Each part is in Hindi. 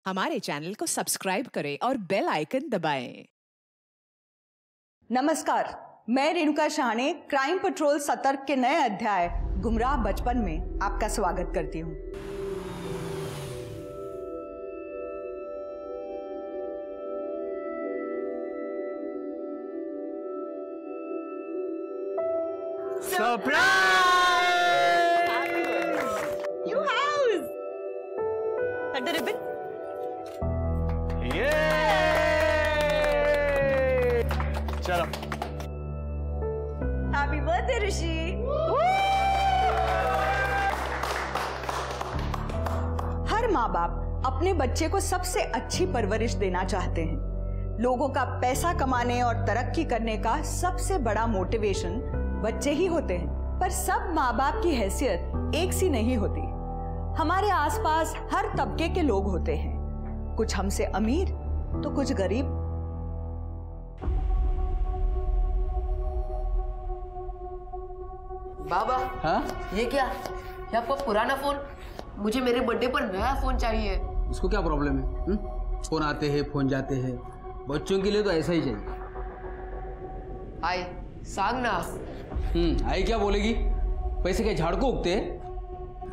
हमारे चैनल को सब्सक्राइब करें और बेल आइकन दबाएं। नमस्कार, मैं रेणुका शाहने क्राइम पेट्रोल सतर्क के नए अध्याय गुमराह बचपन में आपका स्वागत करती हूँ। Surprise! You house! Cut the ribbon. ये! चलो। Happy birthday, ऋषि! हर माँ बाप अपने बच्चे को सबसे अच्छी परवरिश देना चाहते हैं। लोगों का पैसा कमाने और तरक्की करने का सबसे बड़ा मोटिवेशन बच्चे ही होते हैं। पर सब माँ बाप की हैसियत एक सी नहीं होती। हमारे आसपास हर तबके के लोग होते हैं, कुछ हमसे अमीर तो कुछ गरीब। बाबा, हाँ? ये क्या? ये आपका पुराना फोन? मुझे मेरे बर्थडे पर नया फोन चाहिए। उसको क्या प्रॉब्लम है? फोन आते हैं, फोन जाते हैं, बच्चों के लिए तो ऐसा ही चाहिए। आई सांगना। आई क्या बोलेगी? पैसे के झाड़ को उगते हैं।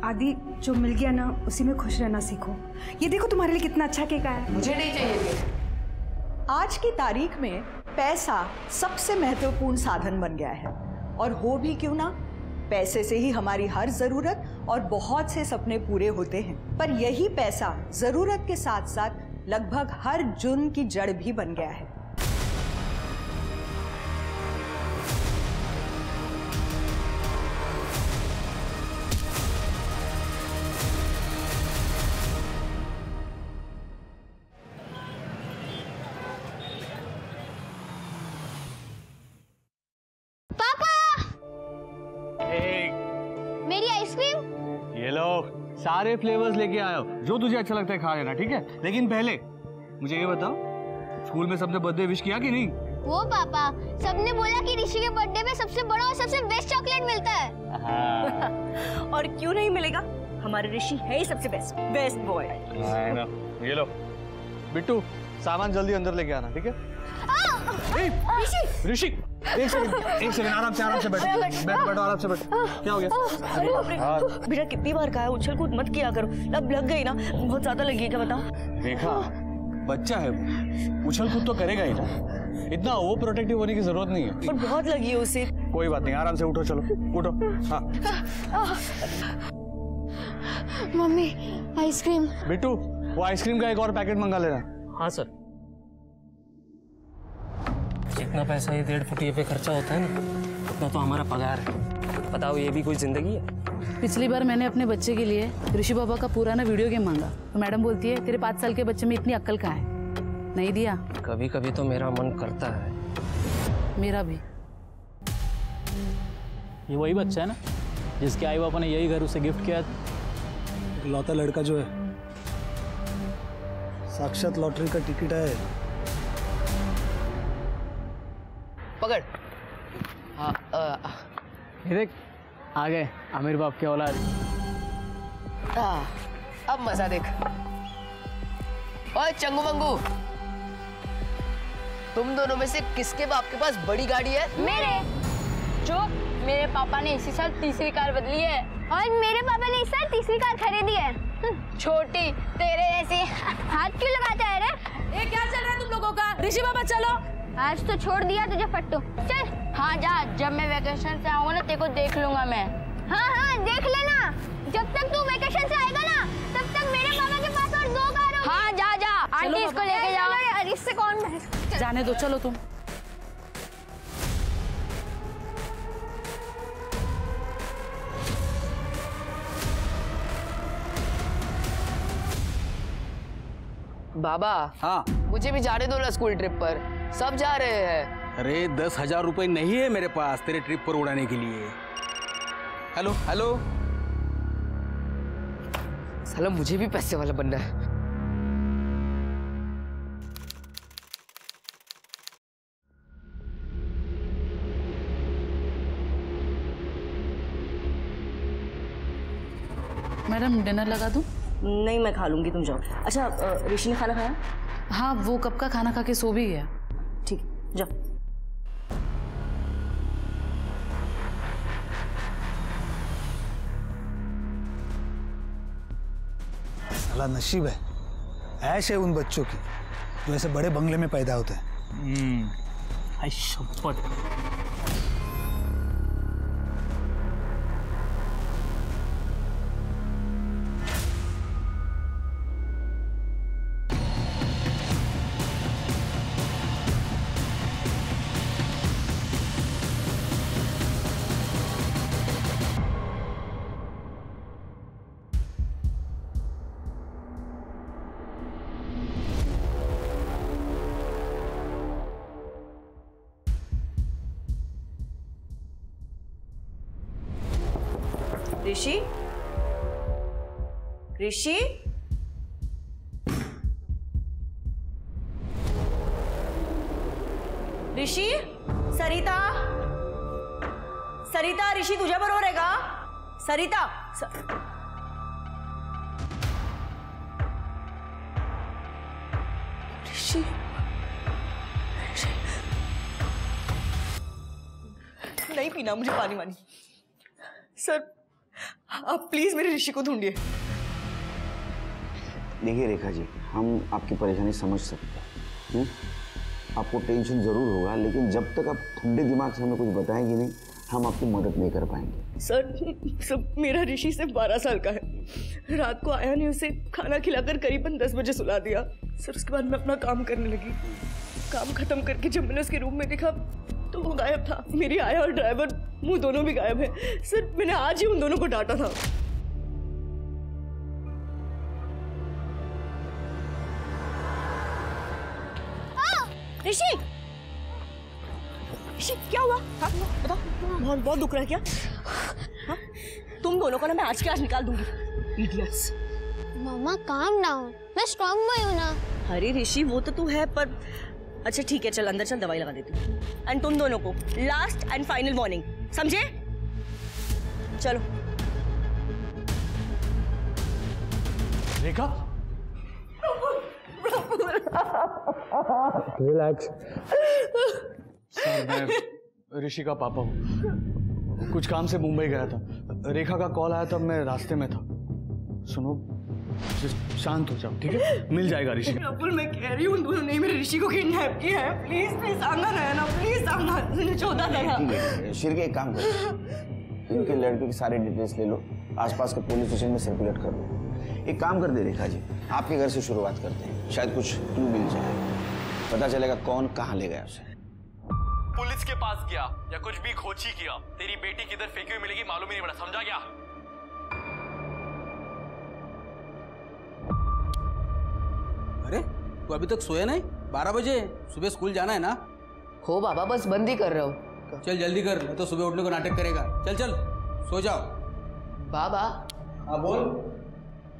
आदि, जो मिल गया ना उसी में खुश रहना सीखो। ये देखो तुम्हारे लिए कितना अच्छा केक आया है। मुझे नहीं चाहिए केक। आज की तारीख में पैसा सबसे महत्वपूर्ण साधन बन गया है, और हो भी क्यों ना, पैसे से ही हमारी हर जरूरत और बहुत से सपने पूरे होते हैं। पर यही पैसा जरूरत के साथ साथ लगभग हर जुर्म की जड़ भी बन गया है। मेरी आइसक्रीम। ये लो, सारे फ्लेवर्स लेके आयो, जो तुझे अच्छा लगता है खा लेना, ठीक है? लेकिन पहले मुझे ये बताओ, स्कूल में सबने बर्थडे विश किया कि नहीं? वो पापा, सबने बोला कि ऋषि के बर्थडे में सबसे बड़ा और सबसे बेस्ट चॉकलेट मिलता है। और क्यों नहीं मिलेगा? हमारे ऋषि है ही सबसे बेस्ट बॉय। ये लो बिट्टू, सामान जल्दी अंदर लेके आना, ठीक है? ऋषि, एक सेकंड, आराम से बैठो, आराम से बैठो। क्या हो गया? बेटा कितनी बार कहा है उछल कूद मत किया करो, लब लग गई ना, बहुत ज्यादा लगी है। क्या बताओ? देखा, बच्चा है वो, उछल कूद तो करेगा ही ना, इतना वो प्रोटेक्टिव होने की जरूरत नहीं है। पर बहुत लगी है उसे। कोई बात नहीं, आराम से उठो, चलो उठो। हाँ मम्मी, आइसक्रीम। बिट्टू, वो आइसक्रीम का एक और पैकेट मंगा लेना। हाँ सर। जितना पैसा ये 1.5 फुटिये पे खर्चा होता है ना, उतना तो हमारा पगार है। बताओ, ये भी कोई जिंदगी है? पिछली बार मैंने अपने बच्चे के लिए ऋषि बाबा का पुराना वीडियो गेम मांगा, तो मैडम बोलती है तेरे 5 साल के बच्चे में इतनी अक्ल कहाँ है? नहीं दिया। कभी कभी तो मेरा मन करता है। मेरा भी। ये वही बच्चा है ना जिसके आई बापा ने यही घर उसे गिफ्ट किया? लौता लड़का जो है, साक्षात लॉटरी का टिकट है। पकड़। हाँ, ये देख, आ गए आमिर बाप के औलाद। अब मजा देख। ओए चंगू मंगू, तुम दोनों में से किसके बाप के पास बड़ी गाड़ी है? मेरे। चुप, मेरे पापा ने इसी साल तीसरी कार बदली है। और मेरे पापा ने इस साल तीसरी कार खरीदी है। छोटी, तेरे जैसी। हाथ क्यों लगाता है रे? ये क्या चल रहा है तुम लोगों का? ऋषि बाबा चलो। आज तो छोड़ दिया तुझे फट्टू। चल। हाँ जा, जब मैं वेकेशन से आऊंगा ना, तेरे को देख लूंगा मैं। हाँ देख लेना। जब तक तू वेकेशन से आएगा ना, तब तक मेरे पापा के पास और 2 कार होंगी। हाँ जा, आंटी इसको लेके जाओ। अरे इससे कौन जाने दो, चलो तुम। बाबा, हाँ? मुझे भी जाने दो ना स्कूल ट्रिप पर, सब जा रहे हैं। अरे 10,000 रुपए नहीं है मेरे पास तेरे ट्रिप पर उड़ाने के लिए। हेलो हेलो, साला मुझे भी पैसे वाला बनना है। मैडम डिनर लगा दूं? नहीं मैं खा लूंगी, तुम जाओ। अच्छा ऋषि ने खाना खाया? हाँ, वो कब का खाना खा के सो भी गया। ठीक, जाओ। साला नसीब है, ऐश है उन बच्चों की जो ऐसे बड़े बंगले में पैदा होते हैं। ऋषि, ऋषि, ऋषि, सरिता, सरिता, ऋषि तुझ्या बरोबर आहे का? सरिता, ऋषि, नहीं पीना मुझे पानी वानी। सर आप प्लीज मेरे ऋषि को ढूंढिए। देखिए रेखा जी, हम आपकी परेशानी समझ सकते हैं। आपको टेंशन जरूर होगा, लेकिन जब तक आप ठंडे दिमाग से हमें कुछ बताएंगे नहीं, हम आपकी मदद नहीं कर पाएंगे। सर मेरा ऋषि सिर्फ 12 साल का है। रात को आया नहीं, उसे खाना खिलाकर करीबन 10 बजे सुला दिया। सर उसके बाद मैं अपना काम करने लगी। काम खत्म करके जब मैंने उसके रूम में देखा तो वो गायब था। मेरी आया और ड्राइवर मुंह दोनों भी गायब है। सर मैंने आज ही उन दोनों को डांटा था। ऋषि, ऋषि क्या हुआ? हाँ बताओ, बहुत दुख रहा है क्या? हाँ? तुम दोनों को ना मैं आज के आज निकाल दूंगी। इडियट्स। मम्मा काम डाउन, मैं स्ट्रॉन्ग बॉय हूँ ना। अरे ऋषि वो तो तू है, पर अच्छा ठीक है, चल अंदर चल, दवाई लगा देती हूँ। एंड तुम दोनों को लास्ट एंड फाइनल वार्निंग, समझे? चलो। रेखा, रिलैक्स। सर मैं ऋषि का पापा हूँ। कुछ काम से मुंबई गया था। रेखा का कॉल आया तब मैं रास्ते में था। सुनो, शांत हो जाओ, ठीक है? मिल जाएगा ऋषि। प्रफुल्ल मैं कह रही हूँ उन दोनों ने मेरे ऋषि को किडनैप किया है। प्लीज प्लीज सावधान रहना, प्लीज सावधान। 14 था। ठीक है शिर के, एक काम करो, इनके लड़के की सारी डिटेल्स ले लो, आसपास के पुलिस स्टेशन में सर्कुलेट कर लो। एक काम कर दे रेखा जी, आपके घर से शुरुआत करते हैं, शायद कुछ क्लू मिल जाए, पता चलेगा कौन कहाँ ले गया उसे। पुलिस के पास गया या कुछ भी खोज ही किया, तेरी बेटी किधर फेंकी हुई मिलेगी मालूम ही नहीं पड़ा, समझा क्या? अरे तू अभी तक सोया नहीं? 12 बजे, सुबह स्कूल जाना है ना? हो बाबा, बस बंद ही कर रहा हूँ। चल जल्दी कर, नहीं तो सुबह उठने को नाटक करेगा। चल चल सो जाओ। बाबा। हाँ बोल।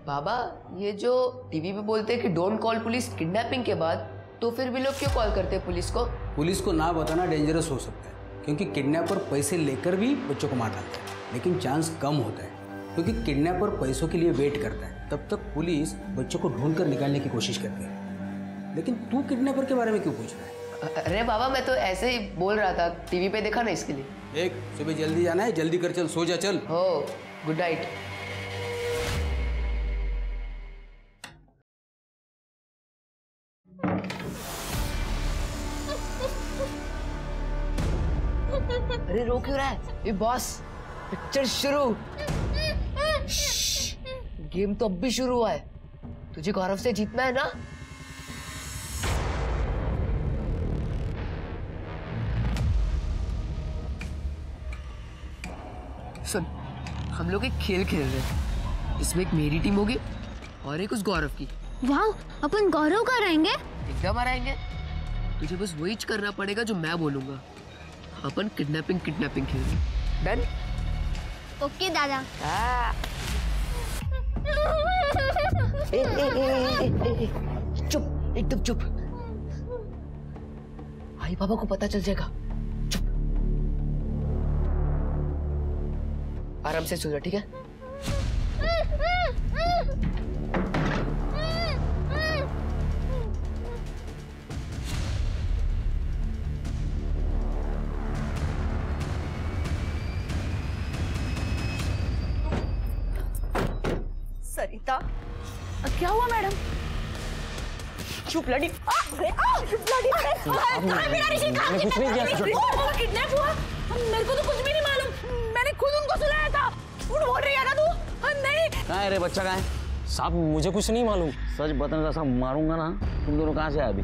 बाबा, ये जो टीवी पे बोलते हैं कि डोंट कॉल पुलिस किडनैपिंग के बाद, तो फिर भी लोग क्यों कॉल करते हैं पुलिस को? पुलिस को ना बताना डेंजरस हो सकता है, क्योंकि किडनैपर पैसे लेकर भी बच्चों को मार डालता है, लेकिन चांस कम होता है क्योंकि किडनैपर पैसों के लिए वेट करता है। तब तक पुलिस बच्चों को ढूंढ कर निकालने की कोशिश करती है। लेकिन तू किडनैपर के बारे में क्यों पूछ रहा है? अरे बाबा, मैं तो ऐसे ही बोल रहा था, टीवी पे देखा ना इसके लिए। एक सुबह जल्दी जाना है, जल्दी कर, चल सो जा। चल हो, गुड नाइट। अरे रो क्यों रहा है? ये बॉस, पिक्चर शुरू। गेम तो अब भी शुरू हुआ है, तुझे गौरव से जीतना है ना? सुन, हम लोग एक खेल खेल रहे हैं, इसमें एक मेरी टीम होगी और एक उस गौरव की। वाह, अपन गौरव का रहेंगे? एकदम हराएंगे। तुझे बस वही करना पड़ेगा जो मैं बोलूंगा। अपन किडनैपिंग खेल रहे हैं। डन? ओके दादा। चुप, एकदम चुप। भाई पापा को पता चल जाएगा। चुप, आराम से सो जा, ठीक है? बता। क्या हुआ मैडम? चुप लड़ी। किडनैप हुआ? मेरे को तो कुछ भी नहीं मालूम, मैंने खुद उनको सुनाया था। झूठ बोल रही है ना तू? नहीं। कहाँ है रे बच्चा, कहाँ है? साहब मुझे कुछ नहीं मालूम। सच बताने का सब मारूंगा ना। तुम दोनों कहाँ से आए अभी?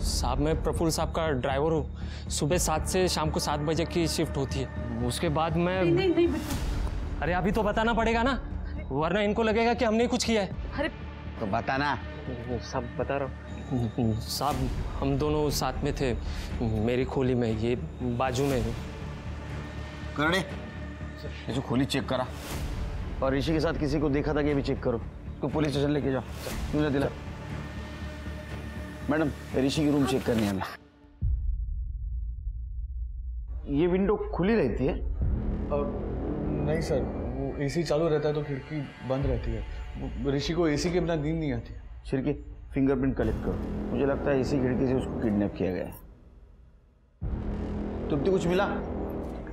साहब मैं प्रफुल्ल साहब का ड्राइवर हूँ। सुबह 7 से शाम को 7 बजे की शिफ्ट होती है। उसके बाद मैं नहीं। अरे अभी तो बताना पड़ेगा ना, वरना इनको लगेगा कि हमने कुछ किया है। अरे तो बताना। सब बता रहा हूँ साहब, हम दोनों साथ में थे मेरी खोली में, ये बाजू में। करने ये जो खोली चेक करा, और ऋषि के साथ किसी को देखा था कि भी चेक करो। तो पुलिस स्टेशन लेके जाओ। मुझे दिला। मैडम ऋषि की रूम चेक करनी है हमें। ये विंडो खुली रहती है? नहीं सर, वो एसी चालू रहता है तो खिड़की बंद रहती है। ऋषि को एसी के बिना नींद नहीं आती। छिड़की फिंगरप्रिंट कलेक्ट करो। मुझे लगता है इसी खिड़की से उसको किडनैप किया गया है। तुमको कुछ मिला?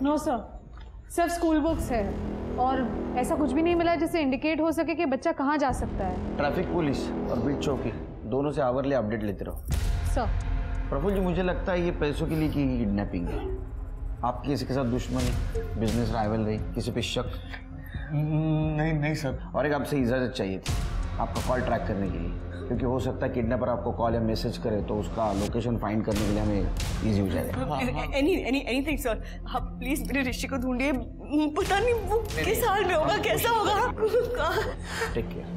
नो सर, सिर्फ स्कूल बुक्स है और ऐसा कुछ भी नहीं मिला जिससे इंडिकेट हो सके कि बच्चा कहाँ जा सकता है। ट्रैफिक पुलिस और बीट चौकी दोनों से आवरली अपडेट लेते रहो। सर प्रफुल्ल जी, मुझे लगता है ये पैसों के लिए की किडनैपिंग है। आपकी किसी के साथ दुश्मनी, बिजनेस राइवल रही, किसी पे शक? नहीं सर। और एक आपसे इजाजत चाहिए थी आपका कॉल ट्रैक करने के लिए, क्योंकि हो सकता है किडनैपर आपको कॉल या मैसेज करे तो उसका लोकेशन फाइंड करने के लिए हमें इजी हो जाएगा। एनीथिंग सर, आप प्लीज मेरे ऋषि को ढूंढिए। पता नहीं वो किस हाल में होगा, कैसा होगा। Take care.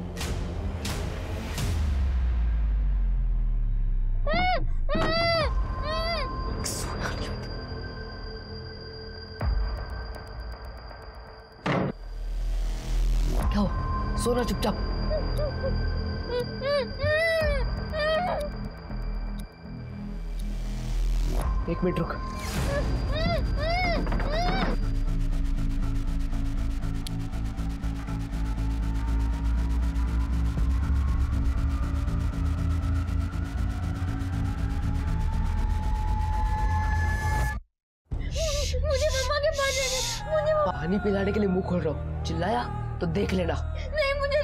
क्या हो? सोना चुपचाप। एक मिनट रुक। मुझे मम्मा के पास जाना, मुझे पानी पिलाने के लिए मुंह खोल रहा हूँ, चिल्लाया तो देख लेना। नहीं, मुझे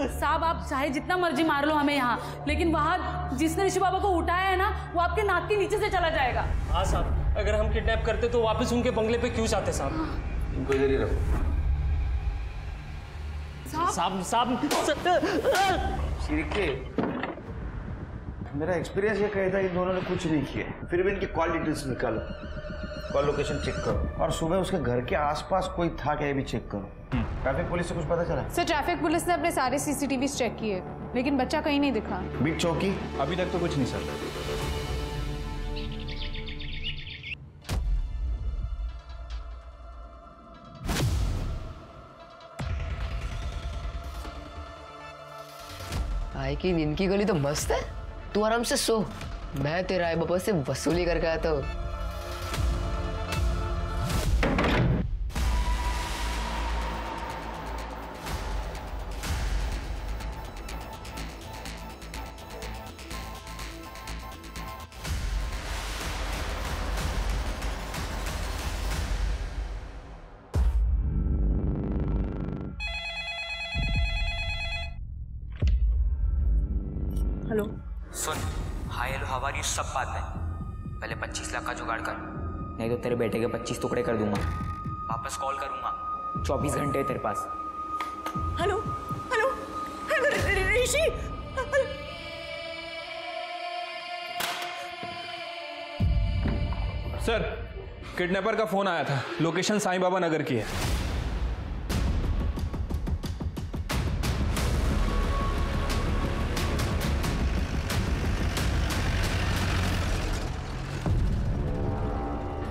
साहब आप चाहे जितना मर्जी मार लो हमें यहाँ, लेकिन वहाँ जिसने ऋषि बाबा को उठाया है ना, वो आपके नाक के नीचे से चला जाएगा। हाँ साहब, अगर हम किडनैप करते तो वापस उनके बंगले पे क्यों जाते साहब? इनको इधर ही रखो। साहब मेरा एक्सपीरियंस ये कहता है इन दोनों ने कुछ नहीं किया, फिर भी इनकी कॉल डिटेल्स निकालो, कॉल लोकेशन चेक करो, और सुबह उसके घर के आसपास कोई था क्या ये भी चेक करो। ट्रैफिक पुलिस से कुछ पता चला? सर ट्रैफिक पुलिस ने अपने सारे सीसीटीवीज चेक किए, लेकिन बच्चा कहीं नहीं दिखा। बीट चौकी? अभी तक तो कुछ नहीं सर। आए कि इनकी गली तो मस्त है। तू आराम से सो, मैं तेरा आई बाबा से वसूली करके आता हूँ। हेलो सुन, hi hello how are you सब बात है। पहले 25 लाख का जुगाड़ कर, नहीं तो तेरे बेटे के 25 टुकड़े कर दूंगा। वापस कॉल करूंगा, 24 घंटे तेरे पास। हेलो हेलो हेलो ऋषि। सर, किडनैपर का फोन आया था, लोकेशन साईं बाबा नगर की है।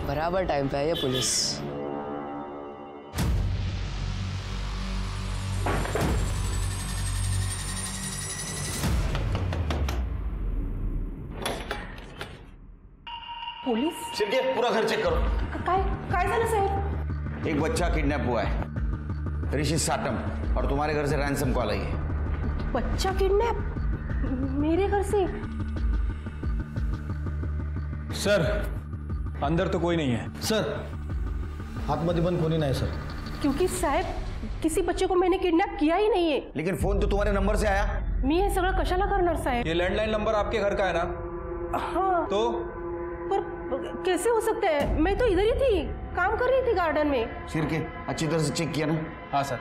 बराबर टाइम पे है ये पुलिस। पुलिस? सिर्फ पूरा घर चेक करो। काय झालं साहेब? एक बच्चा किडनैप हुआ है, ऋषि साटम, और तुम्हारे घर से रैंसम कॉल आई है। बच्चा किडनैप? मेरे घर से? सर, अंदर तो कोई नहीं है। सर आतमध्ये पण कोणी नाही सर, क्योंकि साहेब किसी बच्चे को मैंने किडनैप किया ही नहीं है। लेकिन फोन तो तुम्हारे नंबर से आया। मी हे सगळं कशाला करणार साहेब? ये लैंडलाइन नंबर आपके घर का है ना? हाँ। तो पर कैसे हो सकता है? मैं तो इधर ही थी, काम कर रही थी गार्डन में। शिरके अच्छी तरह से चेक किया ना? हाँ सर।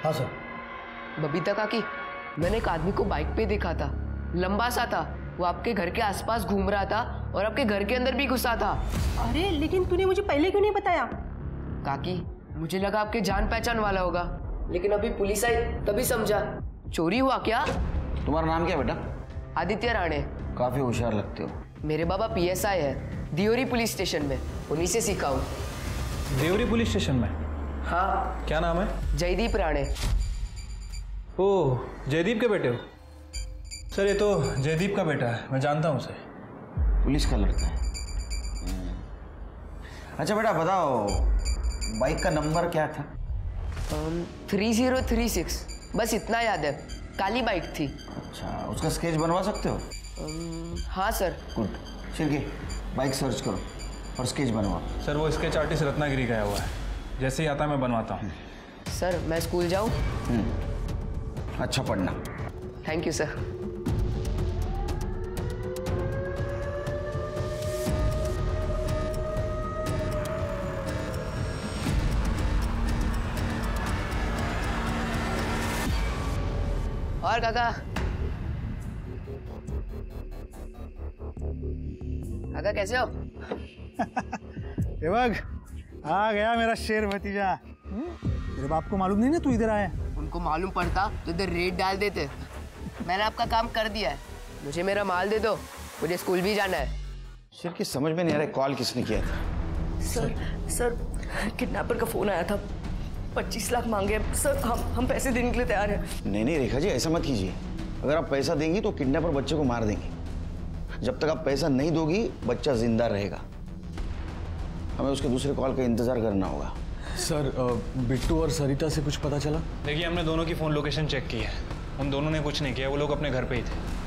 हाँ सर। बबीता काकी, मैंने एक आदमी को बाइक पे देखा था, लंबा सा था, वो आपके घर के आसपास घूम रहा था और आपके घर के अंदर भी घुसा था। अरे लेकिन तूने मुझे पहले क्यों नहीं बताया? काकी, मुझे लगा आपके जान पहचान वाला होगा, लेकिन अभी पुलिस आई तभी समझा। चोरी हुआ क्या? तुम्हारा नाम क्या बेटा? आदित्य राणे। काफी होशियार लगते हो। मेरे बाबा PSI है दियोरी पुलिस स्टेशन में, उन्हीं से सीखा हूँ। देवरी पुलिस स्टेशन में? हाँ। क्या नाम है? जयदीप राणे। ओह, जयदीप के बेटे हो? सर ये तो जयदीप का बेटा है, मैं जानता हूँ उसे। पुलिस का लड़का है। अच्छा बेटा बताओ, बाइक का नंबर क्या था? 3036, बस इतना याद है। काली बाइक थी। अच्छा, उसका स्केच बनवा सकते हो? हाँ sir. Good. Shirke bike search करो और स्केच बनवाओ। सर वो स्केच आर्टिस्ट रत्नागिरी गया हुआ है, जैसे ही आता है मैं बनवाता हूँ। सर मैं स्कूल जाऊँ? अच्छा पढ़ना। Thank you sir. और काका कैसे हो? देवग, आ गया मेरा शेर भतीजा। तेरे बाप को मालूम नहीं ना तू इधर आया? उनको मालूम पड़ता तो इधर रेड डाल देते। मैंने आपका काम कर दिया है, मुझे मेरा माल दे दो, मुझे स्कूल भी जाना है। शिर की समझ में नहीं आ रहा, कॉल किसने किया था? सर किडनैपर का फोन आया था, 25 लाख मांगे सर। हम पैसे देने के लिए तैयार हैं। नहीं रेखा जी, ऐसा मत कीजिए। अगर आप पैसा देंगी तो किडनैपर बच्चे को मार देंगे। जब तक आप पैसा नहीं दोगी बच्चा जिंदा रहेगा। हमें उसके दूसरे कॉल का इंतजार करना होगा। सर बिट्टू और सरिता से कुछ पता चला? देखिए हमने दोनों की फ़ोन लोकेशन चेक की है, उन दोनों ने कुछ नहीं किया, वो लोग अपने घर पे ही थे।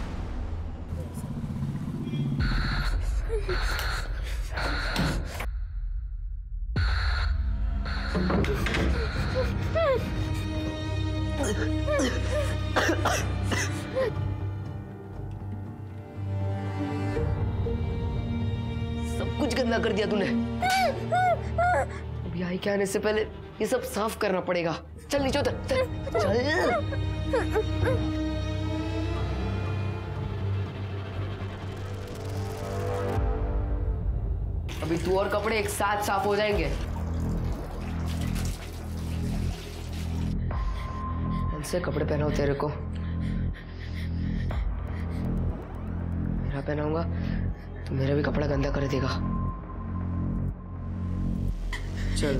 सब कुछ गंदा कर दिया तूने। अभी आई क्या आने से पहले ये सब साफ करना पड़ेगा। चल नीचे उतर, चल। अभी तू और कपड़े एक साथ साफ हो जाएंगे। से कपड़े पहनाओ तेरे को। मेरा पहनाऊंगा तो मेरा भी कपड़ा गंदा कर देगा। चल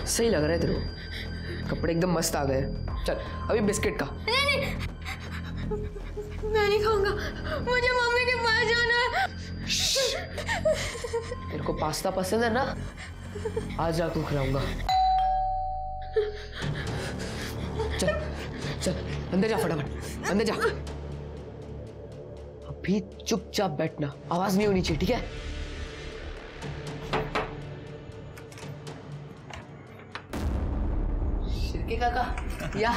सही लग रहा है तेरे को, कपड़े एकदम मस्त आ गए। चल अभी बिस्किट का। नहीं, मैं नहीं खाऊंगा, मुझे मम्मी के पास जाना है। तेरे को पास्ता पसंद है ना, आज रात को खिलाऊंगा। चल चल अंदर जा, फटाफट अंदर जा। अभी चुपचाप बैठना, आवाज नहीं होनी चाहिए, ठीक है? शिरके काका या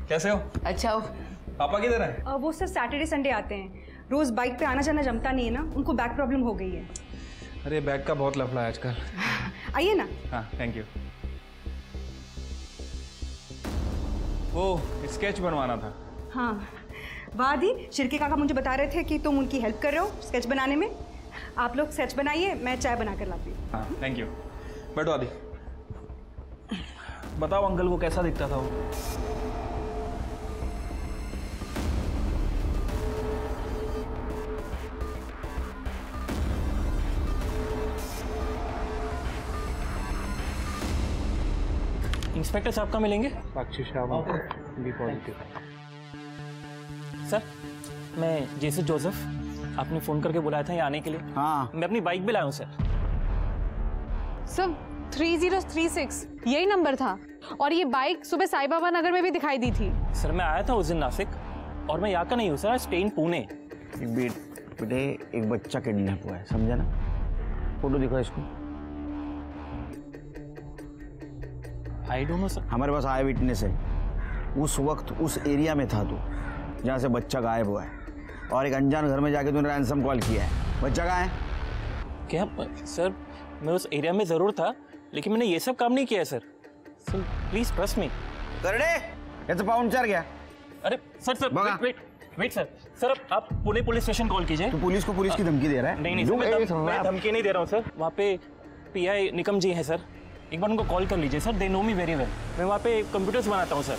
कैसे हो? अच्छा हो। पापा किधर हैं? वो सर सैटरडे संडे आते हैं, रोज बाइक पे आना जाना जमता नहीं है ना, उनको बैक प्रॉब्लम हो गई है। अरे बैग का बहुत लफड़ा है आजकल। आइए ना। हाँ थैंक यू। वो स्केच बनवाना था। हाँ वादी, शिरके काका मुझे बता रहे थे कि तुम उनकी हेल्प कर रहे हो स्केच बनाने में। आप लोग स्केच बनाइए, मैं चाय बना कर लाती हूँ। हाँ थैंक यू। बैठो आदि। बताओ अंकल को कैसा दिखता था वो? इंस्पेक्टर साहब का मिलेंगे? साक्षी साहब बी पॉजिटिव। सर मैं जेसस जोसेफ, आपने फ़ोन करके बुलाया था यहाँ आने के लिए। हाँ मैं अपनी बाइक भी लाया हूँ सर। सर 3036 यही नंबर था, और ये बाइक सुबह साई बाबा नगर में भी दिखाई दी थी। सर मैं आया था उस दिन नासिक, और मैं यहाँ का नहीं हूँ सर, स्पेन पुणे। बेटे एक बच्चा किडनैप हुआ है, समझा ना? फोटो दिखाओ इसको। I don't know sir. हमारे पास आई विटनेस है, उस वक्त उस एरिया में था तू जहाँ से बच्चा गायब हुआ है, और एक अनजान घर में जाके तूने रैंसम कॉल किया है। बच्चा कहाँ है? क्या सर, मैं उस एरिया में जरूर था, लेकिन मैंने ये सब काम नहीं किया है sir. Sir please trust me. करड़े ये पाउंचर क्या? अरे सर वेट सर। सर आप पुणे पुलिस स्टेशन कॉल कीजिए। तू पुलिस को पुलिस की धमकी दे रहा है? नहीं सर, मैं धमकी नहीं दे रहा हूँ सर। वहाँ पे पीआई निकम जी हैं सर, एक बार उनको कॉल कर लीजिए sir. They know me very well. मैं वहाँ पे कंप्यूटर्स बनाता हूँ सर।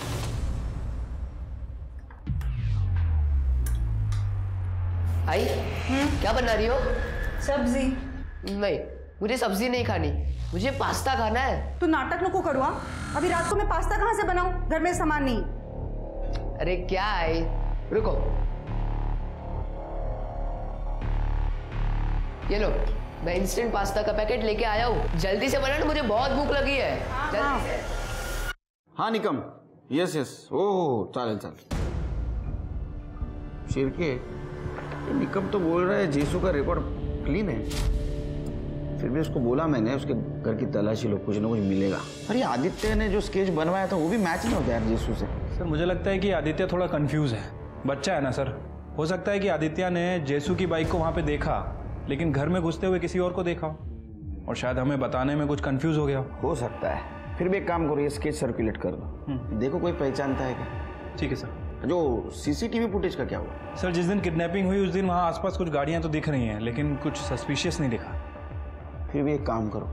आई क्या बना रही हो? सब्जी। नहीं, मुझे सब्जी नहीं खानी, मुझे पास्ता खाना है। तू नाटक नको करो। अभी रात को मैं पास्ता कहाँ से बनाऊं? घर में सामान नहीं। अरे क्या है, रुको, ये लो, मैं इंस्टेंट पास्ता का पैकेट लेके आया हूँ, जल्दी से बनाना, मुझे बहुत भूख लगी है। जल्दी से। हाँ निकम, यस ओह चालेल शिरके, निकम तो बोल रहा है जेसू का रिकॉर्ड क्लीन है। फिर भी उसको बोला मैंने उसके घर की तलाशी लो, कुछ ना कुछ मिलेगा। अरे आदित्य ने जो स्केच बनवाया था वो भी मैच नहीं होता यार जेसू से। सर मुझे लगता है कि आदित्य थोड़ा कंफ्यूज है, बच्चा है ना सर। हो सकता है कि आदित्य ने जेसू की बाइक को वहाँ पे देखा, लेकिन घर में घुसते हुए किसी और को देखा, और शायद हमें बताने में कुछ कंफ्यूज हो गया। हो सकता है। फिर भी एक काम करो, ये स्केच सर्कुलेट कर दो, देखो कोई पहचानता है क्या। ठीक है सर। जो सीसीटीवी फुटेज का क्या हुआ? सर जिस दिन किडनैपिंग हुई उस दिन वहाँ आसपास कुछ गाड़ियाँ तो दिख रही हैं, लेकिन कुछ सस्पिशियस नहीं दिखा। फिर भी एक काम करो,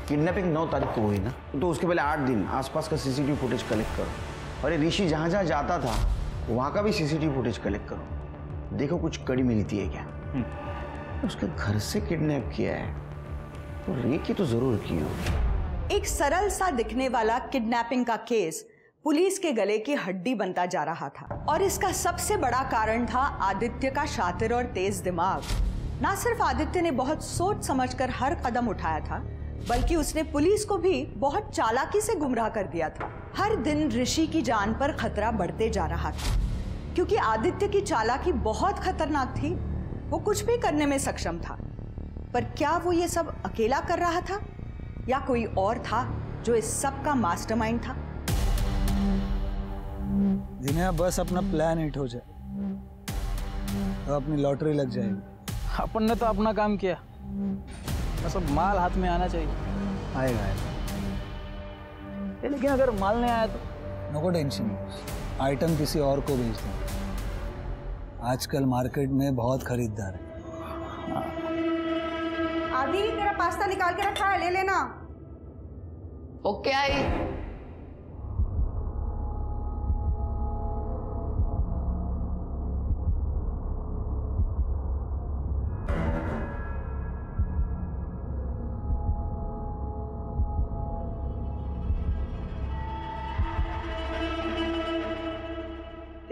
किडनैपिंग 9 तारीख को हुई ना, तो उसके पहले 8 दिन आसपास का सीसीटीवी फुटेज कलेक्ट करो। और ऋषि जहाँ जहाँ जाता था वहाँ का भी सीसीटीवी फुटेज कलेक्ट करो, देखो कुछ कड़ी मिलती है क्या। उसके घर से किडनैप किया है तो रेप की तो जरूर की होगी। एक सरल सा दिखने वाला किडनैपिंग का केस पुलिस के गले की हड्डी बनता जा रहा था, और इसका सबसे बड़ा कारण था आदित्य का शातिर और तेज दिमाग। ना सिर्फ आदित्य ने बहुत सोच समझकर हर कदम उठाया था, बल्कि उसने पुलिस को भी बहुत चालाकी से गुमराह कर दिया था। हर दिन ऋषि की जान पर खतरा बढ़ते जा रहा था, क्योंकि आदित्य की चालाकी बहुत खतरनाक थी। वो कुछ भी करने में सक्षम था, पर क्या वो ये सब अकेला कर रहा था या कोई और था जो इस सब का मास्टरमाइंड था? जिन्हें बस अपना प्लान हिट हो जाए तो अपनी लॉटरी लग जाएगी। अपन ने तो अपना काम किया, बस अब माल हाथ में आना चाहिए। आएगा लेकिन अगर माल नहीं आया तो? नो टेंशन, आइटम किसी और को भेज दो। आजकल मार्केट में बहुत खरीदार है। आदि तेरा पास्ता निकाल के रखा है, ले लेना। Okay I.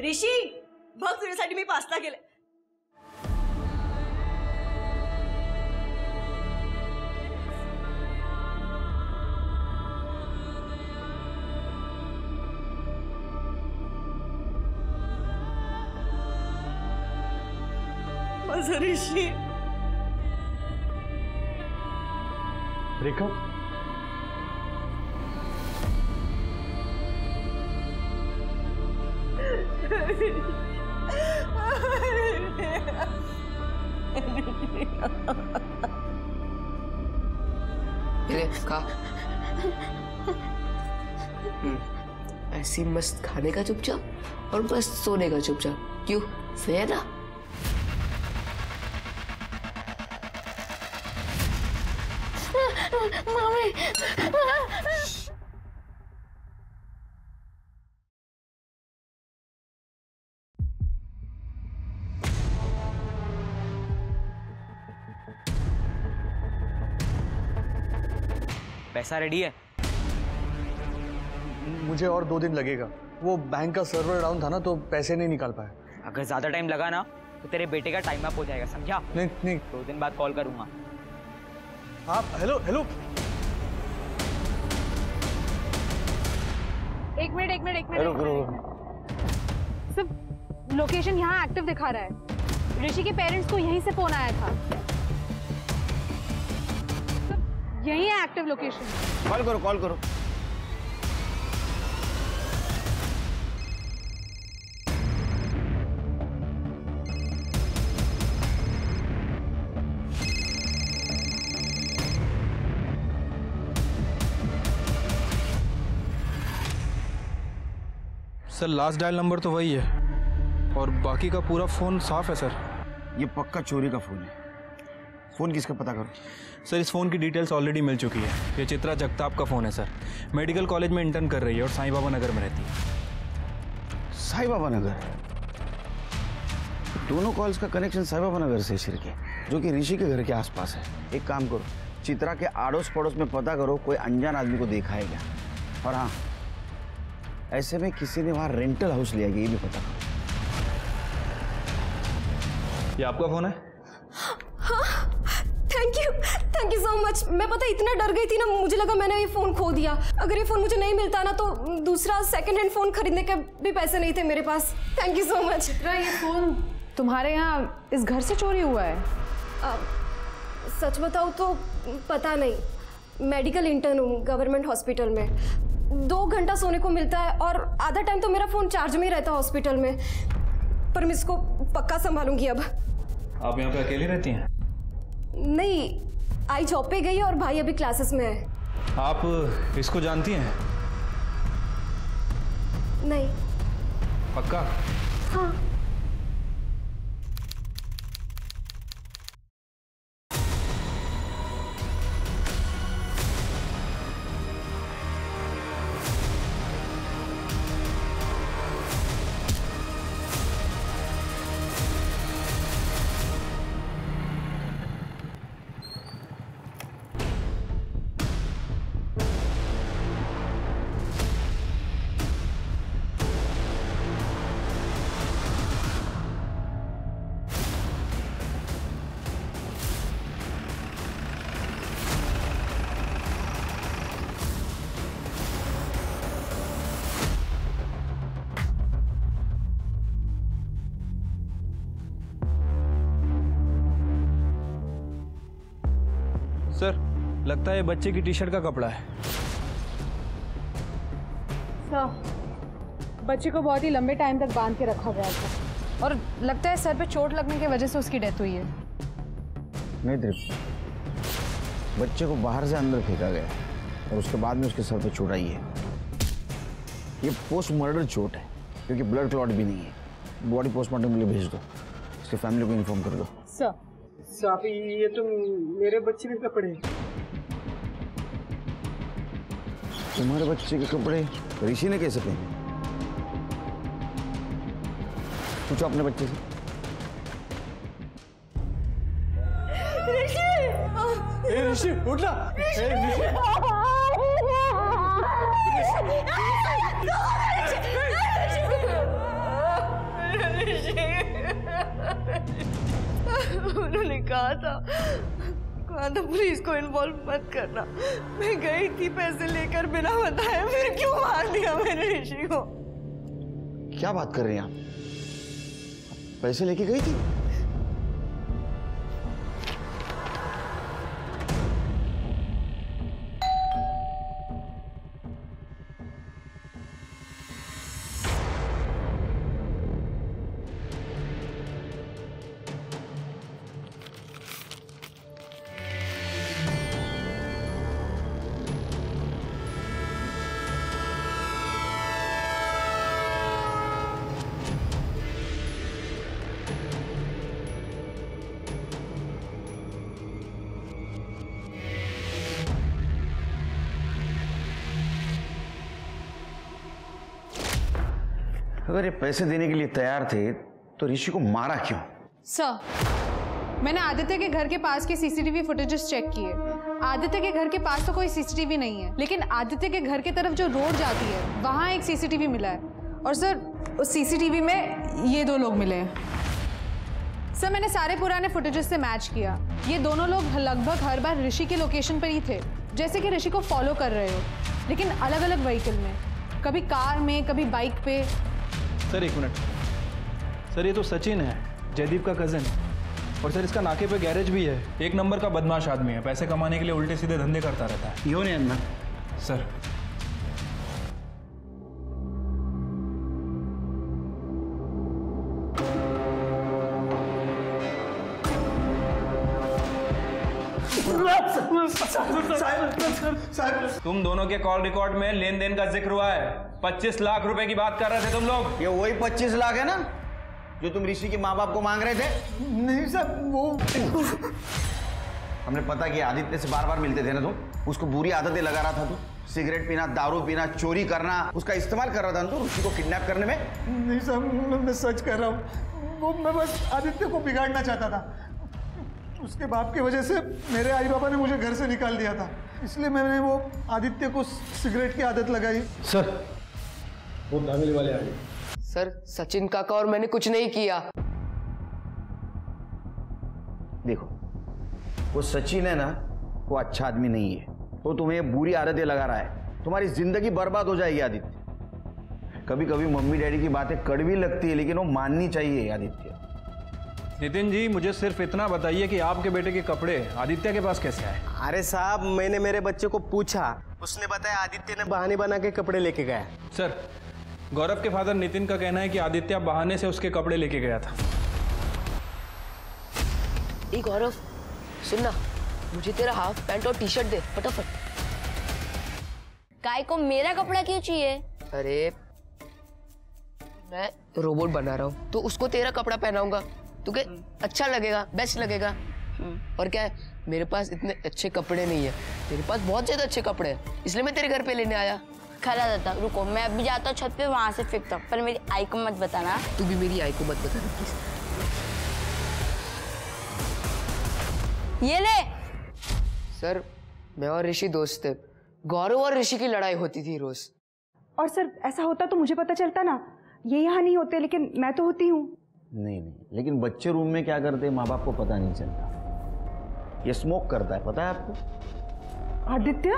ऋषी बघ तुझ्यासाठी मी पास्ता केलाय। माझा ऋषी। रेखा, ले खा। ऐसी मस्त खाने का चुपचाप और मस्त सोने का चुपचाप। क्यों, सही है ना? मम्मी पैसा रेडी है? मुझे और 2 दिन लगेगा, वो बैंक का सर्वर डाउन था ना तो पैसे नहीं निकाल पाए। अगर ज्यादा टाइम लगा ना तो तेरे बेटे का टाइम अप हो जाएगा, समझा? नहीं 2 दिन बाद कॉल करूंगा। आप हेलो। एक मिनट सिर्फ लोकेशन यहाँ एक्टिव दिखा रहा है। ऋषि के पेरेंट्स को यहीं से फोन आया था। यही है एक्टिव लोकेशन। कॉल करो। सर लास्ट डायल नंबर तो वही है और बाकी का पूरा फ़ोन साफ है सर। ये पक्का चोरी का फ़ोन है। फ़ोन किसका पता करो। सर इस फ़ोन की डिटेल्स ऑलरेडी मिल चुकी है। ये चित्रा जगताप का फ़ोन है सर। मेडिकल कॉलेज में इंटर्न कर रही है और साईं बाबा नगर में रहती है। साईं बाबा नगर? दोनों कॉल्स का कनेक्शन साईं बाबा नगर से शिरके, जो कि ऋषि के घर के आसपास है। एक काम करो, चित्रा के आड़ोस पड़ोस में पता करो कोई अनजान आदमी को देखा है क्या। और हाँ, ऐसे में किसी ने वहाँ रेंटल हाउस लिया गया ये भी पता करो। ये आपका फ़ोन है? हाँ, थैंक यू सो मच। मैं पता इतना डर गई थी ना, मुझे लगा मैंने ये फ़ोन खो दिया। अगर ये फ़ोन मुझे नहीं मिलता ना तो दूसरा सेकंड हैंड फ़ोन खरीदने के भी पैसे नहीं थे मेरे पास। Thank you so much. ये फ़ोन तुम्हारे यहाँ इस घर से चोरी हुआ है? सच बताऊँ तो पता नहीं। मेडिकल इंटर्न हूँ गवर्नमेंट हॉस्पिटल में। 2 घंटा सोने को मिलता है और आधा टाइम तो मेरा फ़ोन चार्ज में ही रहता है हॉस्पिटल में। पर मैं इसको पक्का संभालूंगी अब। आप यहाँ पे अकेली रहती हैं? नहीं, आई जॉब पे गई और भाई अभी क्लासेस में है। आप इसको जानती हैं? नहीं। पक्का? हाँ। सर लगता है ये बच्चे की टी शर्ट का कपड़ा है। बच्चे को बहुत ही लंबे टाइम तक बांध के रखा गया था और लगता है सर पे चोट लगने की वजह से उसकी डेथ हुई है। नहीं दीप, बच्चे को बाहर से अंदर फेंका गया और उसके बाद में उसके सर पे चोट आई है। ये पोस्ट मर्डर चोट है क्योंकि ब्लड क्लॉट भी नहीं है। बॉडी पोस्टमार्टम के लिए भेज दो, उसकी फैमिली को इन्फॉर्म कर दो। सर साफी, ये तो मेरे बच्चे के कपड़े। तुम्हारे बच्चे के कपड़े ऋषि ने कैसे पहने? पूछो अपने बच्चे से। ऋषि उठ ना। उन्होंने कहा था पुलिस को इन्वॉल्व मत करना। मैं गई थी पैसे लेकर बिना बताए, फिर क्यों मार दिया मैंने ऋषि को? क्या बात कर रही हैं आप? पैसे लेके गई थी? अगर ये पैसे देने के लिए तैयार थे तो ऋषि को मारा क्यों? सर, मैंने आदित्य के घर के पास के सीसीटीवी फुटेजेस चेक किए। आदित्य के घर के पास तो कोई सीसीटीवी नहीं है, लेकिन आदित्य के घर की तरफ जो रोड जाती है वहां एक सीसीटीवी मिला है। और सर, उस सीसीटीवी में ये 2 लोग मिले हैं। सर, मैंने सारे पुराने फुटेजेस से मैच किया। ये दोनों लोग लगभग हर बार ऋषि के लोकेशन पर ही थे, जैसे कि ऋषि को फॉलो कर रहे हो, लेकिन अलग अलग व्हीकल में, कभी कार में, कभी बाइक पे। Sir 1 minute. सर ये तो सचिन है, जयदीप का कजन। और सर इसका नाके पे गैरेज भी है। 1 नंबर का बदमाश आदमी है, पैसे कमाने के लिए उल्टे सीधे धंधे करता रहता है। यो नहीं अन्ना। सर तुम दोनों के कॉल रिकॉर्ड में लेन देन का जिक्र हुआ है। 25 लाख रुपए की बात कर रहे थे तुम लोग। ये वही 25 लाख है ना जो तुम ऋषि के माँ बाप को मांग रहे थे? नहीं सर, वो हमने पता किया, आदित्य से बार बार मिलते थे ना तुम, उसको बुरी आदतें लगा रहा था तू, सिगरेट पीना, दारू पीना, चोरी करना, उसका इस्तेमाल कर रहा था तू ऋषि को किडनैप करने में। नहीं सर, मैं सच कह रहा हूँ, वो मैं बस आदित्य को बिगाड़ना चाहता था। उसके बाप की वजह से मेरे आई बाबा ने मुझे घर से निकाल दिया था, इसलिए मैंने वो आदित्य को सिगरेट की आदत लगाई। सर वो धामिली वाले आ गए। सर सचिन काका और मैंने कुछ नहीं किया। देखो वो सचिन है ना, वो अच्छा आदमी नहीं है, वो तुम्हें बुरी आदतें लगा रहा है, तुम्हारी जिंदगी बर्बाद हो जाएगी आदित्य। कभी कभी मम्मी डैडी की बातें कड़वी लगती है लेकिन वो माननी चाहिए आदित्य। नितिन जी मुझे सिर्फ इतना बताइए कि आपके बेटे के कपड़े आदित्य के पास कैसे आए? अरे साहब मैंने मेरे बच्चे को पूछा, उसने बताया आदित्य ने बहाने बना के कपड़े लेके गया। सर गौरव के फादर नितिन का कहना है कि आदित्य बहाने से उसके कपड़े लेके गया था। ए गौरव सुनना, मुझे तेरा हाफ पैंट और टी शर्ट दे फटाफट। काय को मेरा कपड़ा क्यों चाहिए? अरे मैं रोबोट बना रहा हूँ तो उसको तेरा कपड़ा पहनाऊंगा, तुझे अच्छा लगेगा, बेस्ट लगेगा। और क्या है, मेरे पास इतने अच्छे कपड़े नहीं है, तेरे पास बहुत ज्यादा अच्छे कपड़े हैं, इसलिए मैं तेरे घर पे लेने आया। खरा दादा रुको, मैं अभी जाता हूँ छत पे, वहां से फेंकता हूँ, पर मेरी आई को मत बताना। तू भी मेरी आई को मत बताना प्लीज। ये ले। सर मैं और ऋषि दोस्त थे, गौरव और ऋषि की लड़ाई होती थी रोज। और सर ऐसा होता तो मुझे पता चलता ना, ये यहाँ नहीं होते लेकिन मैं तो होती हूँ। नहीं, लेकिन बच्चे रूम में क्या करते हैं माँ बाप को पता नहीं चलता। ये स्मोक करता है, पता है आपको? आदित्य?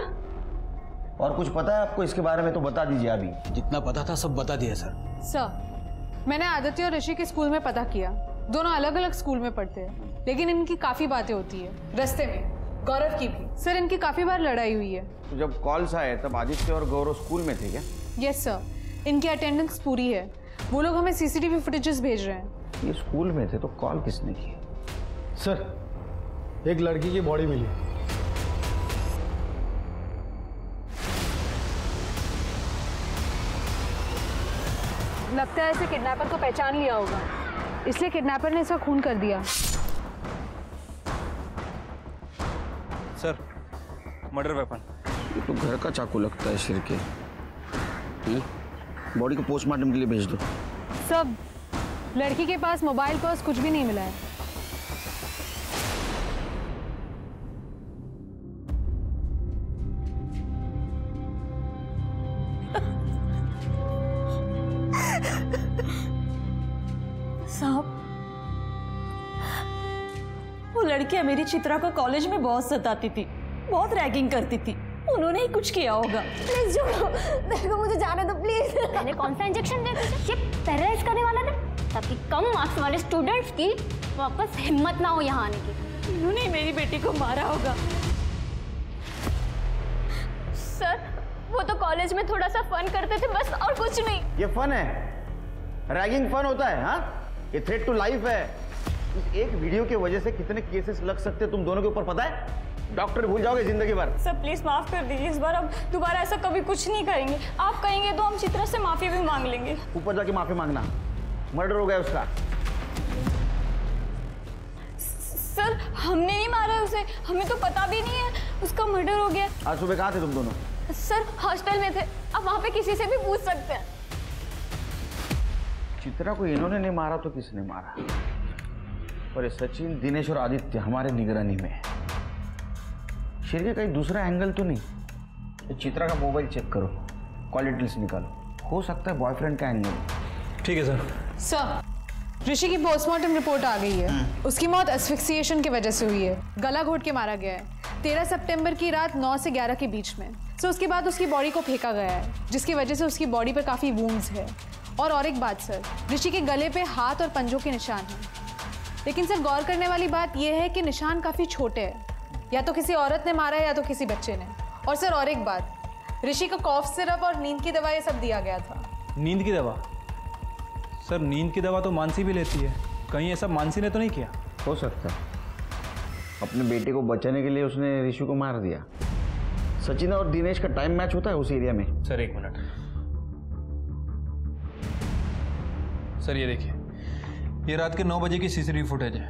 और कुछ पता है आपको इसके बारे में तो बता दीजिए अभी। जितना पता था सब बता दिया सर। सर मैंने आदित्य और ऋषि के स्कूल में पता किया, दोनों अलग अलग स्कूल में पढ़ते हैं, लेकिन इनकी काफी बातें होती है रास्ते में, गौरव की भी। सर इनकी काफी बार लड़ाई हुई है। तो जब कॉल्स आए तब आदित्य और गौरव स्कूल में थे क्या? यस सर, इनकी अटेंडेंस पूरी है, वो लोग हमें सीसीटीवी फुटेजेस भेज रहे हैं। ये स्कूल में थे तो कॉल किसने की? सर एक लड़की की बॉडी मिली। लगता है इसे किडनैपर को पहचान लिया होगा, इसलिए किडनैपर ने इसका खून कर दिया। Sir murder weapon. ये तो घर का चाकू लगता है सिर के। बॉडी को पोस्टमार्टम के लिए भेज दो। सब लड़की के पास मोबाइल पर्स कुछ भी नहीं मिला है। साहब वो लड़कियां मेरी चित्रा को कॉलेज में बहुत सताती थी, बहुत रैगिंग करती थी, उन्होंने ही कुछ किया होगा। प्लीज छोड़ो, देखो मुझे जाने दो प्लीज। मैंने कौन सा इंजेक्शन दिया तुझे? ये पैरालाइज करने वाला था, ताकि कम मार्क्स वाले स्टूडेंट्स की वापस हिम्मत ना हो यहाँ आने की। उन्होंने मेरी बेटी को मारा होगा। सर वो तो कॉलेज में थोड़ा सा फन करते थे बस, और कुछ नहीं। ये फन है? रैगिंग फन होता है? हाँ, ये थ्रेट टू लाइफ है। इस एक वीडियो की वजह से कितने केसेस लग सकते हैं तुम दोनों के ऊपर पता है? डॉक्टर भूल जाओगे जिंदगी भर। सर प्लीज माफ कर दीजिए, इस बार अब दोबारा ऐसा कभी कुछ नहीं करेंगे। आप कहेंगे तो हम चित्रा से माफी भी मांग लेंगे। ऊपर जाके माफी मांगना, मर्डर हो गया उसका। सर हमने नहीं मारा है उसे, हमें तो पता भी नहीं है उसका मर्डर हो गया। आज सुबह कहाँ थे तुम दोनों? सर हॉस्टल में थे, आप वहाँ पे किसी से भी पूछ सकते हैं। चित्रा को इन्होंने नहीं मारा तो किसने मारा? और ये सचिन, दिनेश और आदित्य हमारे निगरानी में है। शेर के कहीं दूसरा एंगल तो नहीं? तो चित्रा का मोबाइल चेक करो, कॉल डिटेल्स निकालो, हो सकता है बॉयफ्रेंड का एंगल। ठीक है सर। सर ऋषि की पोस्टमार्टम रिपोर्ट आ गई है, उसकी मौत एस्फिक्सिएशन की वजह से हुई है, गला घोट के मारा गया है 13 सितंबर की रात 9 से 11 के बीच में। सो उसके बाद उसकी बॉडी को फेंका गया है, जिसकी वजह से उसकी बॉडी पर काफ़ी वूंड्स है। और एक बात सर, ऋषि के गले पे हाथ और पंजों के निशान हैं, लेकिन सर गौर करने वाली बात यह है कि निशान काफ़ी छोटे हैं, या तो किसी औरत ने मारा है या तो किसी बच्चे ने। और सर और एक बात, ऋषि को कॉफ सिरप और नींद की दवा ये सब दिया गया था। नींद की दवा? सर नींद की दवा तो मानसी भी लेती है, कहीं ऐसा मानसी ने तो नहीं किया? हो सकता, अपने बेटे को बचाने के लिए उसने ऋषि को मार दिया। सचिन और दिनेश का टाइम मैच होता है उस एरिया में। सर एक मिनट, सर ये देखिए, ये रात के 9 बजे की सीसीटीवी फुटेज है।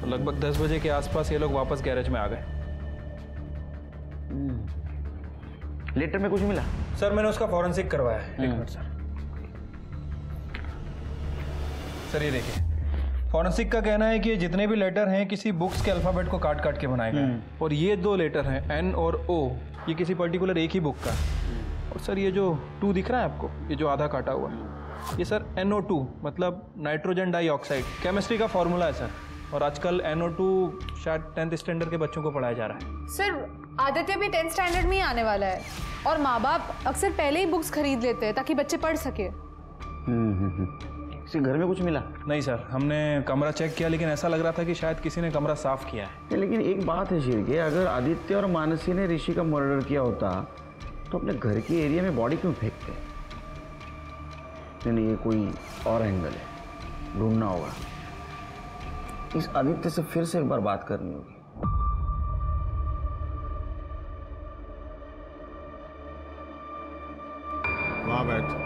तो लगभग 10 बजे के आसपास ये लोग वापस गैरेज में आ गए। लेटर में कुछ मिला? सर मैंने उसका फॉरेंसिक करवाया है। एक मिनट सर ये देखिए, फॉरेंसिक का कहना है कि ये जितने भी लेटर हैं किसी बुक्स के अल्फाबेट को काट काट के बनाए गए हैं। और ये 2 लेटर हैं N और O, ये किसी पर्टिकुलर एक ही बुक का। और सर ये जो 2 दिख रहा है आपको, ये जो आधा काटा हुआ है, ये सर NO2 मतलब नाइट्रोजन डाइऑक्साइड केमिस्ट्री का फॉर्मूला है सर। और आजकल NO2 शायद 10th स्टैंडर्ड के बच्चों को पढ़ाया जा रहा है। सर आदित्य भी 10th स्टैंडर्ड में ही आने वाला है और माँ बाप अक्सर पहले ही बुक्स खरीद लेते हैं ताकि बच्चे पढ़ सके। किसी घर में कुछ मिला? नहीं सर, हमने कमरा चेक किया लेकिन ऐसा लग रहा था कि शायद किसी ने कमरा साफ किया है। लेकिन एक बात है शिर्के, अगर आदित्य और मानसी ने ऋषि का मर्डर किया होता तो अपने घर के एरिया में बॉडी क्यों फेंकते? नहीं, ये कोई और एंगल है, ढूंढना होगा। इस आदित्य से फिर से एक बार बात करनी होगी। वहां बैठ।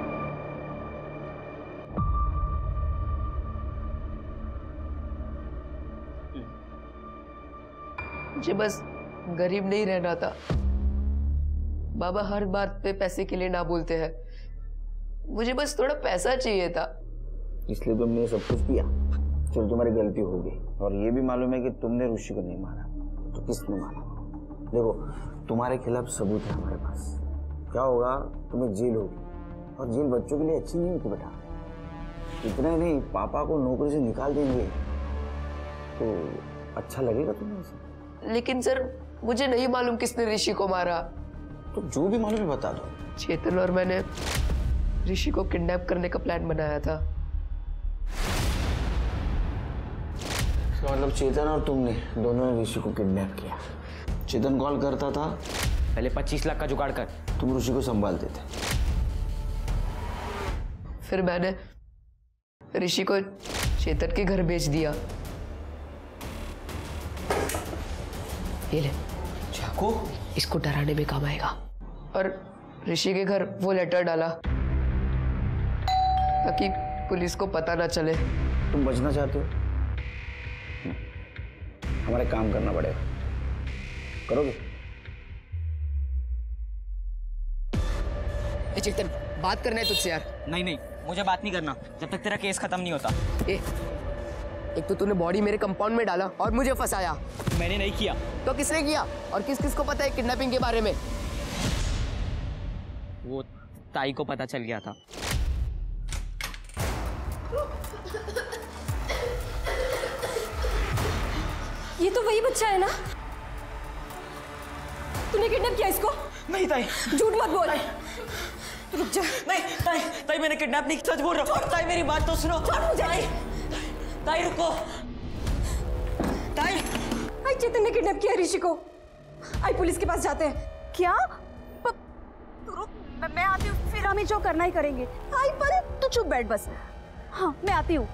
मुझे बस गरीब नहीं रहना था। बाबा हर बात पे पैसे के लिए ना बोलते हैं। मुझे बस थोड़ा पैसा चाहिए था, इसलिए तुमने सब कुछ किया। चलो तुम्हारी गलती हो गई, और ये भी मालूम है कि तुमने ऋषि को नहीं मारा, तो किसने मारा? देखो तुम्हारे खिलाफ सबूत है हमारे पास। क्या होगा, तुम्हें जेल होगी, और जेल बच्चों के लिए अच्छी नहीं होती बेटा। इतना नहीं, पापा को नौकरी से निकाल देंगे तो अच्छा लगेगा तुम्हें ऐसा? लेकिन सर मुझे नहीं मालूम किसने ऋषि को मारा। तो जो भी मालूम है बता दो। चेतन और मैंने ऋषि को किडनैप करने का प्लान बनाया था। तो मतलब चेतन और तुमने दोनों ने ऋषि को किडनैप किया। चेतन कॉल करता था, पहले 25 लाख का जुगाड़ कर, तुम ऋषि को संभालते थे। फिर मैंने ऋषि को चेतन के घर भेज दिया। ये ले चाकू, इसको डराने में काम आएगा। और ऋषि के घर वो लेटर डाला ताकि पुलिस को पता ना चले। तुम बचना चाहते हो? हमारे काम करना पड़ेगा, करोगे? चेतन बात करना है तुझसे यार। नहीं, मुझे बात नहीं करना जब तक तेरा केस खत्म नहीं होता। एक तो तूने बॉडी मेरे कंपाउंड में डाला और मुझे फंसाया। मैंने नहीं किया। तो किसने किया? और किस किस को पता है किडनैपिंग के बारे में? वो ताई को पता चल गया था। ये तो वही बच्चा है ना? तूने किडनैप किया इसको? नहीं ताई, झूठ मत बोल। रुक जा। नहीं ताई मैंने किडनैप नहीं, सच बोल रहा हूँ। ताई मेरी बात तो सुनो। ताई रुको। ताई चेतन ने किडनैप किया ऋषि को। आई पुलिस के पास जाते हैं। क्या? मैं आती हूँ, फिर हमें जो करना ही करेंगे। आई पर तू चुप बैठ बस। हाँ मैं आती हूँ।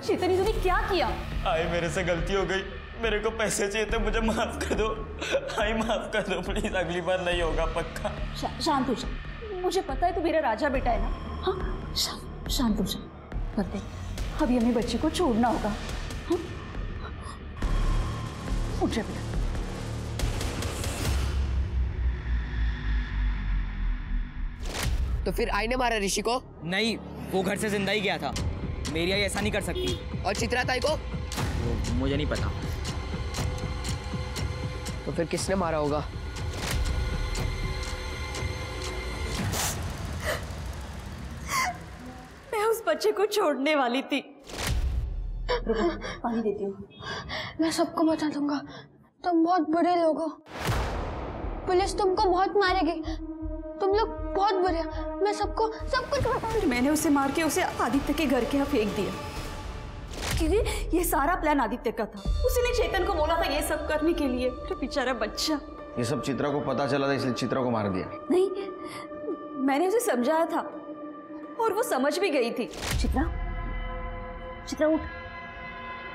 चेतन तूने क्या किया? आई मेरे से गलती हो गई, मेरे को पैसे चाहिए थे, मुझे माफ कर दो। आई माफ कर दो प्लीज, अगली बार नहीं होगा पक्का। शांत हो जा, मुझे पता है तू मेरा राजा बेटा है ना। हाँ शांत हो जा। करते अभी हमें बच्चे को छोड़ना होगा। हाँ? उठ जा बेटा। तो फिर आई ने मारा ऋषि को? नहीं, वो घर से जिंदा ही गया था। मेरी आई ऐसा नहीं कर सकती। और चित्रा ताई को? मुझे नहीं पता। तो फिर किसने मारा होगा? मैं उस बच्चे को छोड़ने वाली थी। पानी देती हूँ। मैं सबको बता दूंगा, तुम बहुत बुरे लोग हो। पुलिस तुमको बहुत मारेगी। तुम लोग बहुत बुरे हो, मैं सबको सब कुछ बताऊंगी। मैंने उसे मार के उसे आदित्य के घर के यहाँ फेंक दिया। क्योंकि ये सारा प्लान आदित्य का था। उसी ने चेतन को बोला था ये सब करने के लिए। तो बेचारा बच्चा। ये सब चित्रा को पता चला था इसलिए चित्रा को मार दिया? नहीं, मैंने उसे समझाया था और वो समझ भी गई थी। चित्रा, चित्रा उठ,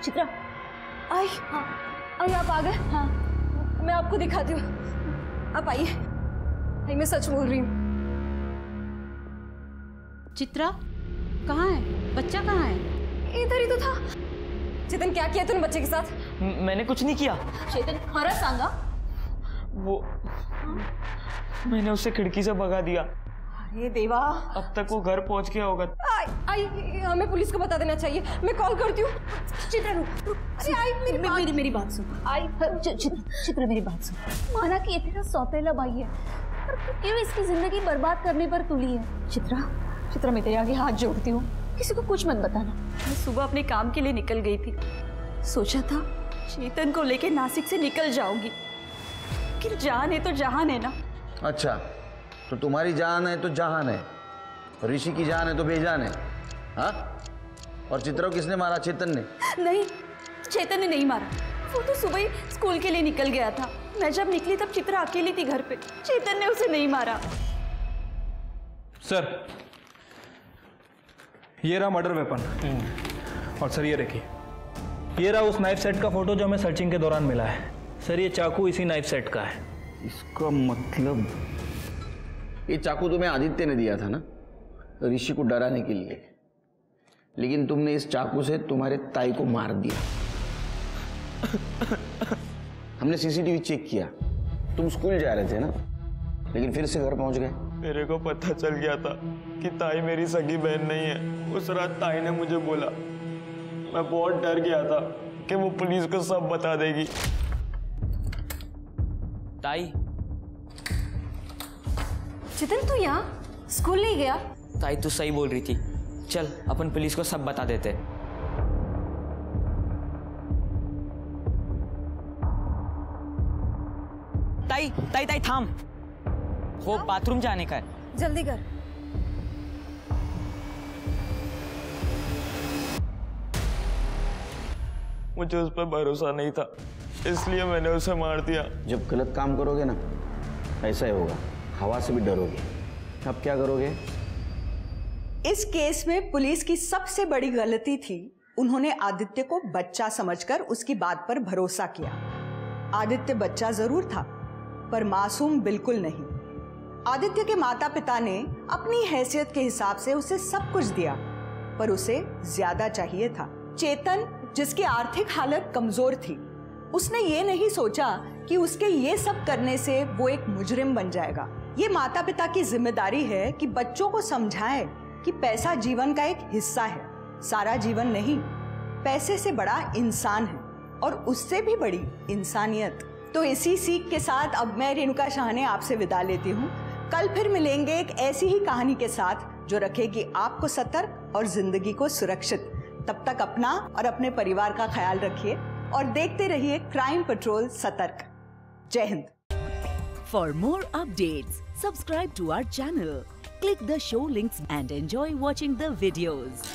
चित्रा आई। हाँ आई, आप आ गए? हाँ मैं आपको दिखाती हूँ, आप आइए। मैं सच बोल रही हूँ। चित्रा कहाँ है? बच्चा कहाँ है? इधर ही तो था। चेतन क्या किया तूने बच्चे के साथ? मैंने कुछ नहीं किया। चेतन खरा सांगा? वो मैंने उसे खिड़की से भगा दिया। अरे देवा, अब तक वो घर पहुंच गया होगा। आई हमें पुलिस को बता देना चाहिए। मैं कॉल करती हूँ। चित्रा रुक। अरे आई मेरी बात सुन। आई चित्रा मेरी बात सुन। माना कि ये तेरा सौतेला भाई है, पर तू क्यों इसकी जिंदगी बर्बाद करने पर तुली है? चित्रा मैं तेरे आगे हाथ जोड़ती हूँ, किसी को कुछ मत बताना। मैं सुबह अपने काम के लिए निकल गई थी। सोचा था चेतन को लेके नासिक से निकल जाऊंगी, कि जान है तो जहान है ना। अच्छा, तो तुम्हारी जान है तो जहान है, ऋषि की जान है तो बेजान है। हाँ? और चित्रा को किसने मारा? चेतन ने? नहीं, चेतन ने नहीं मारा। वो तो सुबह ही स्कूल के लिए निकल गया था। मैं जब निकली तब चित्रा अकेली थी घर पे। चेतन ने उसे नहीं मारा। सर, ये रहा मर्डर वेपन। और सर ये देखिए, ये रहा उस नाइफ सेट का फोटो जो हमें सर्चिंग के दौरान मिला है। सर ये चाकू इसी नाइफ सेट का है। इसका मतलब ये चाकू तुम्हें आदित्य ने दिया था ना, ऋषि को डराने के लिए, लेकिन तुमने इस चाकू से तुम्हारे ताई को मार दिया। हमने सीसीटीवी चेक किया, तुम स्कूल जा रहे थे ना, लेकिन फिर से घर पहुंच गए। मेरे को पता चल गया था कि ताई मेरी सगी बहन नहीं है। उस रात ताई ने मुझे बोला, मैं बहुत डर गया था कि वो पुलिस को सब बता देगी। ताई, चेतन तू यहाँ स्कूल नहीं गया? ताई तू सही बोल रही थी, चल अपन पुलिस को सब बता देते। ताई ताई ताई थाम, वो बाथरूम जाने का है। जल्दी कर। मुझे उस पर भरोसा नहीं था, इसलिए मैंने उसे मार दिया। जब गलत काम करोगे ना, ऐसा ही होगा, हवा से भी डरोगे। अब क्या करोगे? इस केस में पुलिस की सबसे बड़ी गलती थी, उन्होंने आदित्य को बच्चा समझकर उसकी बात पर भरोसा किया। आदित्य बच्चा जरूर था, पर मासूम बिल्कुल नहीं। आदित्य के माता पिता ने अपनी हैसियत के हिसाब से उसे सब कुछ दिया, पर उसे ज्यादा चाहिए था। चेतन, जिसकी आर्थिक हालत कमजोर थी, उसने ये नहीं सोचा कि उसके ये सब करने से वो एक मुजरिम बन जाएगा। ये माता पिता की जिम्मेदारी है कि बच्चों को समझाएं कि पैसा जीवन का एक हिस्सा है, सारा जीवन नहीं। पैसे से बड़ा इंसान है, और उससे भी बड़ी इंसानियत। तो इसी सीख के साथ अब मैं रेणुका शाहने आपसे विदा लेती हूँ। कल फिर मिलेंगे एक ऐसी ही कहानी के साथ जो रखेगी आपको सतर्क और जिंदगी को सुरक्षित। तब तक अपना और अपने परिवार का ख्याल रखिए और देखते रहिए क्राइम पेट्रोल सतर्क। जय Hind. For more updates, subscribe to our channel, click the show links and enjoy watching the videos.